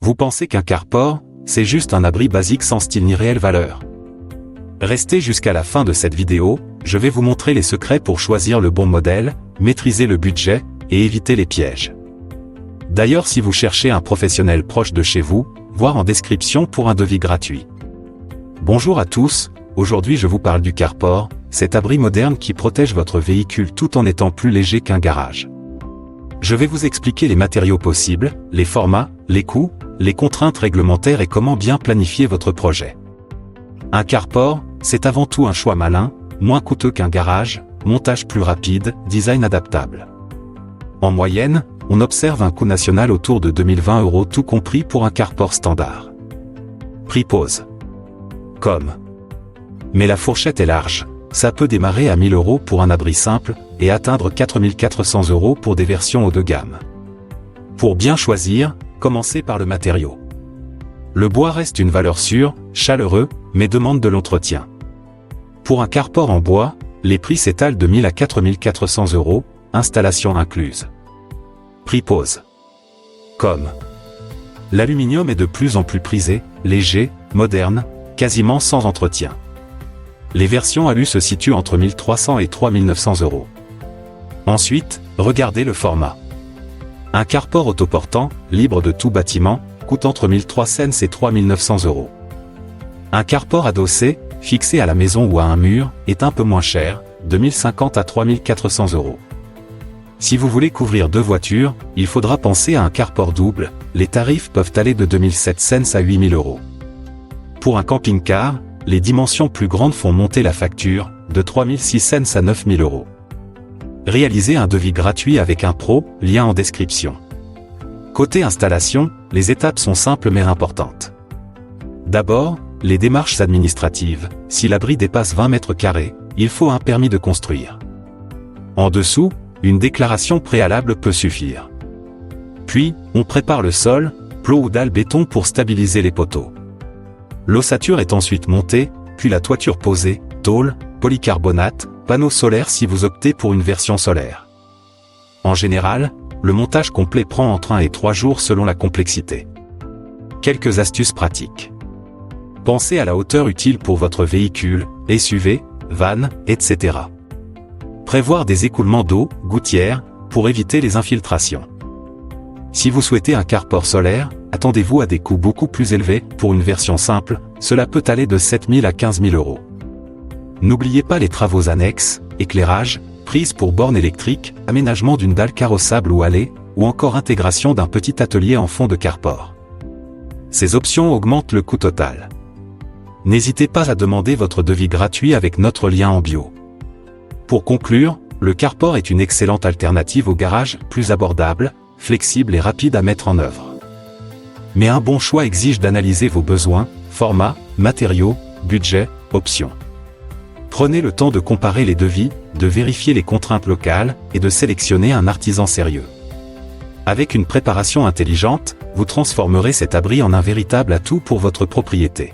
Vous pensez qu'un carport, c'est juste un abri basique sans style ni réelle valeur? Restez jusqu'à la fin de cette vidéo, je vais vous montrer les secrets pour choisir le bon modèle, maîtriser le budget, et éviter les pièges. D'ailleurs, si vous cherchez un professionnel proche de chez vous, voir en description pour un devis gratuit. Bonjour à tous, aujourd'hui je vous parle du carport, cet abri moderne qui protège votre véhicule tout en étant plus léger qu'un garage. Je vais vous expliquer les matériaux possibles, les formats, les coûts, les contraintes réglementaires et comment bien planifier votre projet. Un carport, c'est avant tout un choix malin, moins coûteux qu'un garage, montage plus rapide, design adaptable. En moyenne, on observe un coût national autour de 2020 € tout compris pour un carport standard. Prix pose. Comme. Mais la fourchette est large, ça peut démarrer à 1000 € pour un abri simple, et atteindre 4400 € pour des versions haut de gamme. Pour bien choisir, commencez par le matériau. Le bois reste une valeur sûre, chaleureux, mais demande de l'entretien. Pour un carport en bois, les prix s'étalent de 1000 à 4400 €, installation incluse. Prix pose. Comme. L'aluminium est de plus en plus prisé, léger, moderne, quasiment sans entretien. Les versions alu se situent entre 1300 et 3900 €. Ensuite, regardez le format. Un carport autoportant, libre de tout bâtiment, coûte entre 1300 et 3900 €. Un carport adossé, fixé à la maison ou à un mur, est un peu moins cher, de 1050 à 3400 €. Si vous voulez couvrir deux voitures, il faudra penser à un carport double, les tarifs peuvent aller de 2700 à 8000 €. Pour un camping-car, les dimensions plus grandes font monter la facture, de 3600 à 9000 €. Réalisez un devis gratuit avec un pro, lien en description. Côté installation, les étapes sont simples mais importantes. D'abord, les démarches administratives. Si l'abri dépasse 20 mètres carrés, il faut un permis de construire. En dessous, une déclaration préalable peut suffire. Puis, on prépare le sol, plot ou dalle béton pour stabiliser les poteaux. L'ossature est ensuite montée, puis la toiture posée, tôle, polycarbonate, panneaux solaires si vous optez pour une version solaire. En général, le montage complet prend entre 1 et 3 jours selon la complexité. Quelques astuces pratiques. Pensez à la hauteur utile pour votre véhicule, SUV, van, etc. Prévoir des écoulements d'eau, gouttières, pour éviter les infiltrations. Si vous souhaitez un carport solaire, attendez-vous à des coûts beaucoup plus élevés. Pour une version simple, cela peut aller de 7000 à 15000 €. N'oubliez pas les travaux annexes, éclairage, prise pour bornes électriques, aménagement d'une dalle carrossable ou allée, ou encore intégration d'un petit atelier en fond de carport. Ces options augmentent le coût total. N'hésitez pas à demander votre devis gratuit avec notre lien en bio. Pour conclure, le carport est une excellente alternative au garage, plus abordable, flexible et rapide à mettre en œuvre. Mais un bon choix exige d'analyser vos besoins, formats, matériaux, budget, options. Prenez le temps de comparer les devis, de vérifier les contraintes locales, et de sélectionner un artisan sérieux. Avec une préparation intelligente, vous transformerez cet abri en un véritable atout pour votre propriété.